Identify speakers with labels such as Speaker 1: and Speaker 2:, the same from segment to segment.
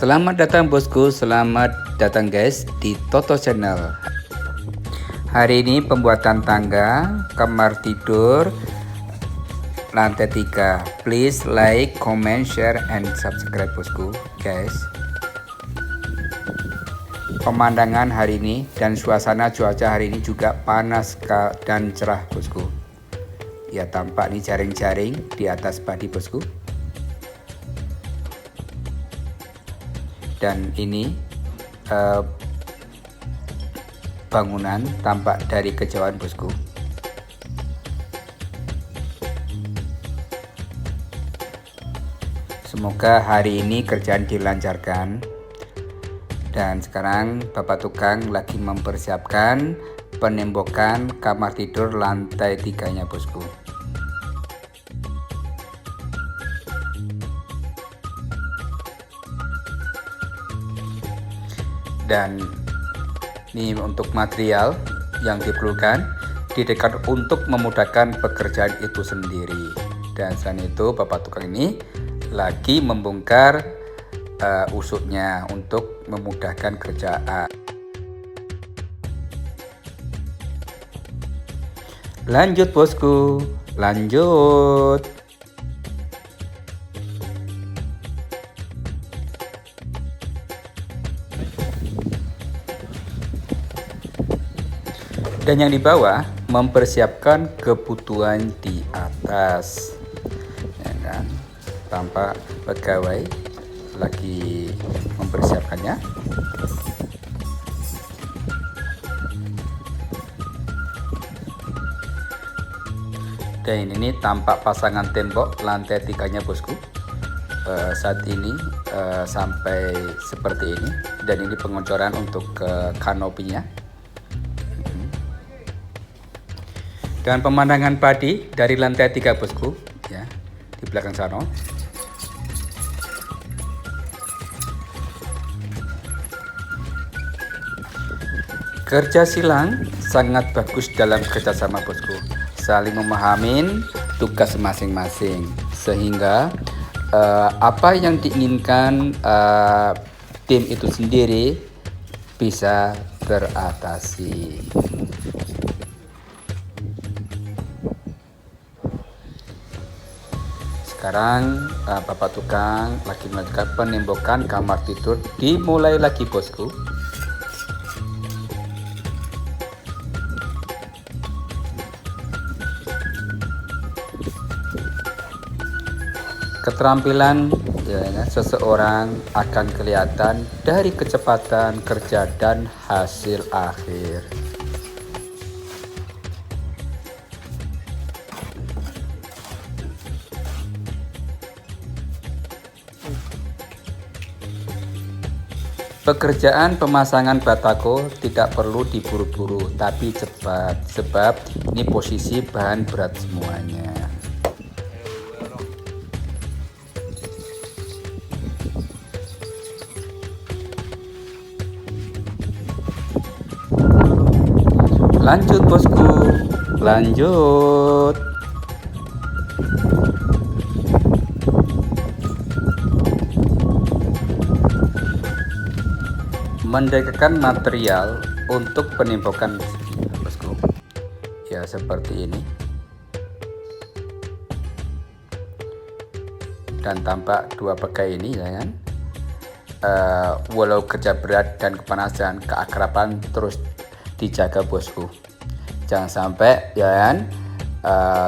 Speaker 1: Selamat datang bosku, selamat datang guys di Toto Channel. Hari ini pembuatan tangga kamar tidur lantai 3. Please like, comment, share, and subscribe bosku guys. Pemandangan hari ini dan suasana cuaca hari ini juga panas dan cerah bosku. Ya, tampak nih jaring-jaring di atas padi bosku. Dan ini bangunan tampak dari kejauhan bosku. Semoga hari ini kerjaan dilancarkan. Dan sekarang Bapak tukang lagi mempersiapkan penembokan kamar tidur lantai 3-nya bosku. Dan ini untuk material yang diperlukan didekat untuk memudahkan pekerjaan itu sendiri. Dan selain itu Bapak tukang ini lagi membongkar usutnya untuk memudahkan kerjaan. Lanjut bosku, lanjut. Dan yang di bawah mempersiapkan kebutuhan di atas, ya kan? Tampak pegawai lagi mempersiapkannya. Dan ini tampak pasangan tembok lantai 3-nya bosku. Saat ini sampai seperti ini, dan ini pengocoran untuk kanopinya. Dan pemandangan padi dari lantai 3 bosku, ya, di belakang sana. Kerja silang sangat bagus dalam kerjasama bosku, saling memahamin tugas masing-masing sehingga apa yang diinginkan tim itu sendiri bisa teratasi. Sekarang Bapak tukang lagi melanjutkan penembokan kamar tidur, dimulai lagi bosku. Keterampilan ya, seseorang akan kelihatan dari kecepatan kerja dan hasil akhir. Pekerjaan pemasangan batako tidak perlu diburu-buru, tapi cepat, sebab ini posisi bahan berat semuanya. Lanjut bosku, lanjut. Mendekatkan material untuk penembokan bosku, ya seperti ini. Dan tampak dua pegai ini ya kan, walau kerja berat dan kepanasan, keakraban terus dijaga bosku. Jangan sampai ya kan,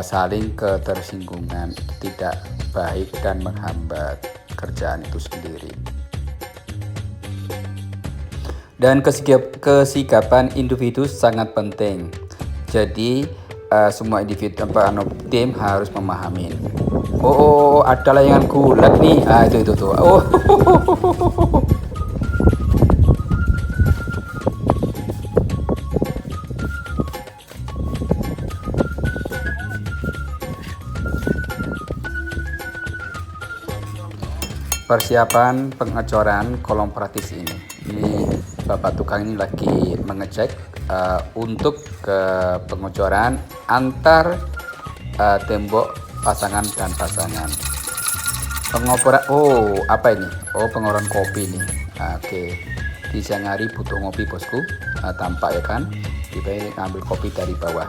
Speaker 1: saling ketersinggungan, tidak baik dan menghambat kerjaan itu sendiri. Dan kesikapan individu sangat penting. Jadi semua individu tim harus memahami. Oh, ada layangan gulat nih. Itu tuh. Oh. Persiapan pengecoran kolom praktis ini. Ini Bapak tukang ini lagi mengecek untuk pengecoran antar tembok pasangan dan pasangan. Pengopera, oh apa ini? Oh pengorohan kopi nih. Oke, di siang hari butuh ngopi bosku. Tampak ya kan, kita ngambil kopi dari bawah.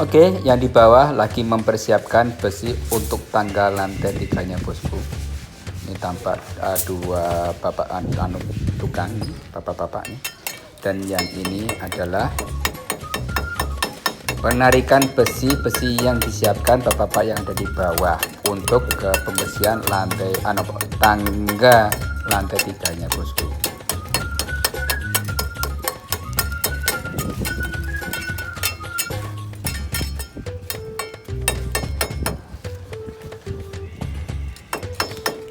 Speaker 1: Oke, yang di bawah lagi mempersiapkan besi untuk tangga lantai 3-nya bosku. Ini tampak dua bapak tukang nih, bapak-bapak nih. Dan yang ini adalah penarikan besi-besi yang disiapkan bapak-bapak yang ada di bawah untuk pembersihan lantai tangga lantai 3-nya bosku.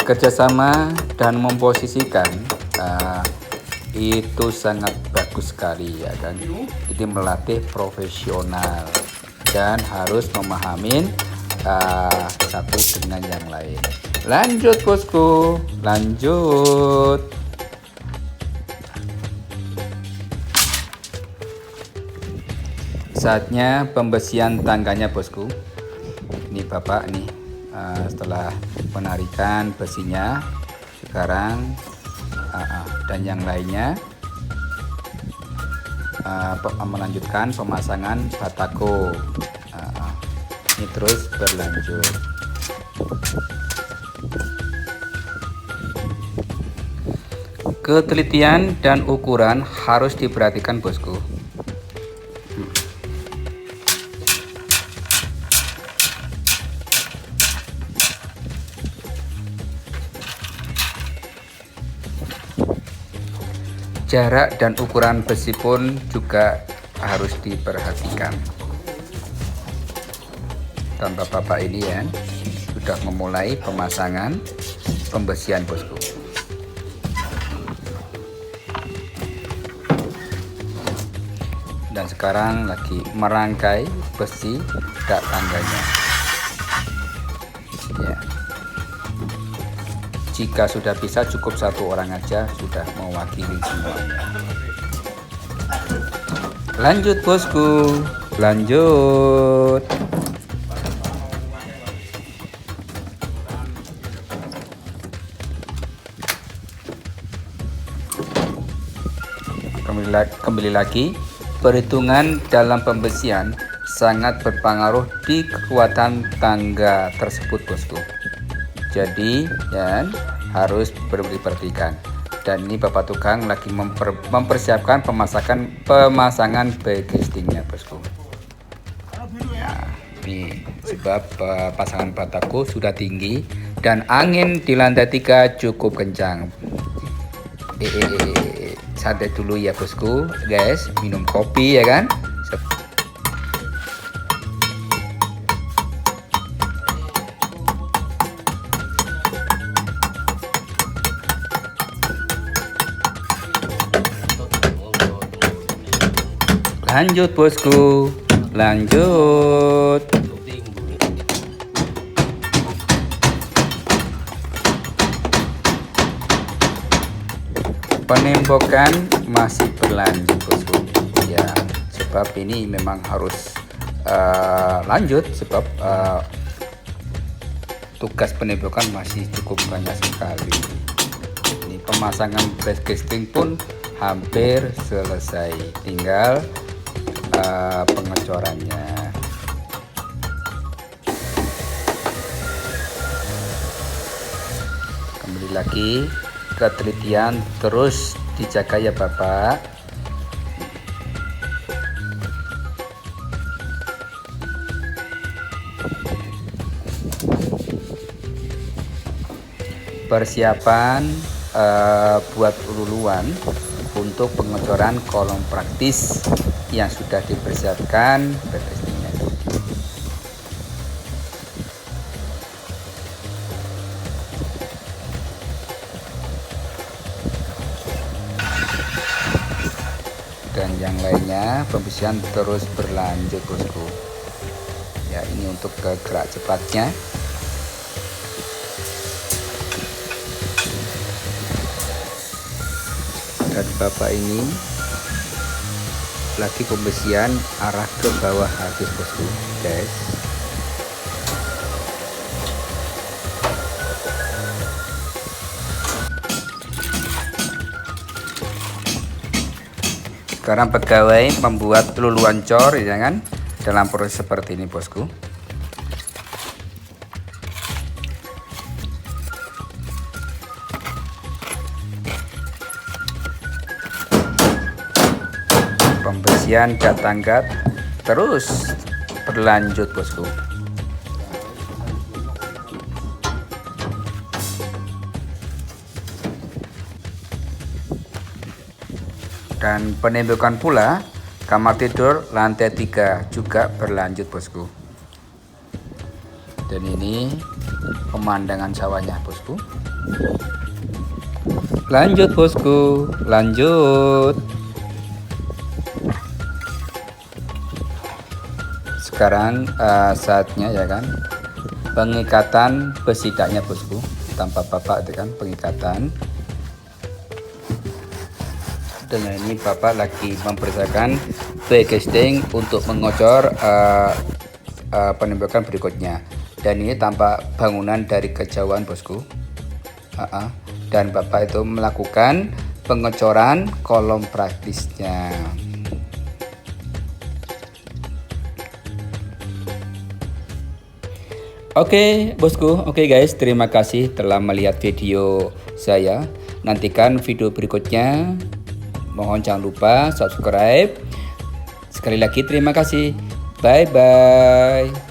Speaker 1: Kerjasama dan memposisikan itu sangat bagus sekali ya kan. Jadi melatih profesional dan harus memahami satu dengan yang lain. Lanjut bosku, lanjut. Saatnya pembersihan tangganya bosku. Ini bapak nih, setelah penarikan besinya, sekarang dan yang lainnya melanjutkan pemasangan batako. Ini terus berlanjut. Ketelitian dan ukuran harus diperhatikan bosku. Jarak dan ukuran besi pun juga harus diperhatikan. Dan bapak-bapak ini ya sudah memulai pemasangan pembesian bosku. Dan sekarang lagi merangkai besi dak tangganya. Ya. Jika sudah bisa cukup satu orang aja sudah mewakili semuanya. Lanjut bosku, lanjut. Kembali lagi, perhitungan dalam pembesian sangat berpengaruh di kekuatan tangga tersebut bosku. Jadi ya harus diperhatikan. Dan ini bapak tukang lagi mempersiapkan pemasangan backcastingnya bosku. Nah, ini sebab pasangan batako sudah tinggi dan angin di lantai 3 cukup kencang. Santai dulu ya bosku, guys, minum kopi ya kan. Lanjut bosku, lanjut. Penembokan masih berlanjut bosku. Ya, sebab ini memang harus lanjut sebab tugas penembokan masih cukup banyak sekali. Ini pemasangan backcasting pun hampir selesai, tinggal pengecorannya. Kembali lagi, ketelitian terus dijaga ya bapak. Persiapan buat luluan untuk pengecoran kolom praktis yang sudah dipersiapkan backcastingnya. Dan yang lainnya pembersihan terus berlanjut bosku. Ya, ini untuk gerak cepatnya. Dan bapak ini lagi pembersihan arah ke bawah habis bosku, guys. Sekarang pegawai membuat luluan cor, ya kan, dalam proses seperti ini bosku. Pembersihan cat tanggat terus berlanjut bosku. Dan penembakan pula kamar tidur lantai 3 juga berlanjut bosku. Dan ini pemandangan sawahnya bosku. Lanjut bosku, lanjut. Sekarang saatnya ya kan pengikatan besi daknya bosku, tanpa bapak itu kan pengikatan. Dengan ini bapak lagi mempersiapkan backcasting untuk mengocor penembakan berikutnya. Dan ini tampak bangunan dari kejauhan bosku. Dan bapak itu melakukan pengecoran kolom praktisnya. Oke bosku, oke guys, terima kasih telah melihat video saya. Nantikan video berikutnya. Mohon jangan lupa subscribe. Sekali lagi terima kasih. Bye bye.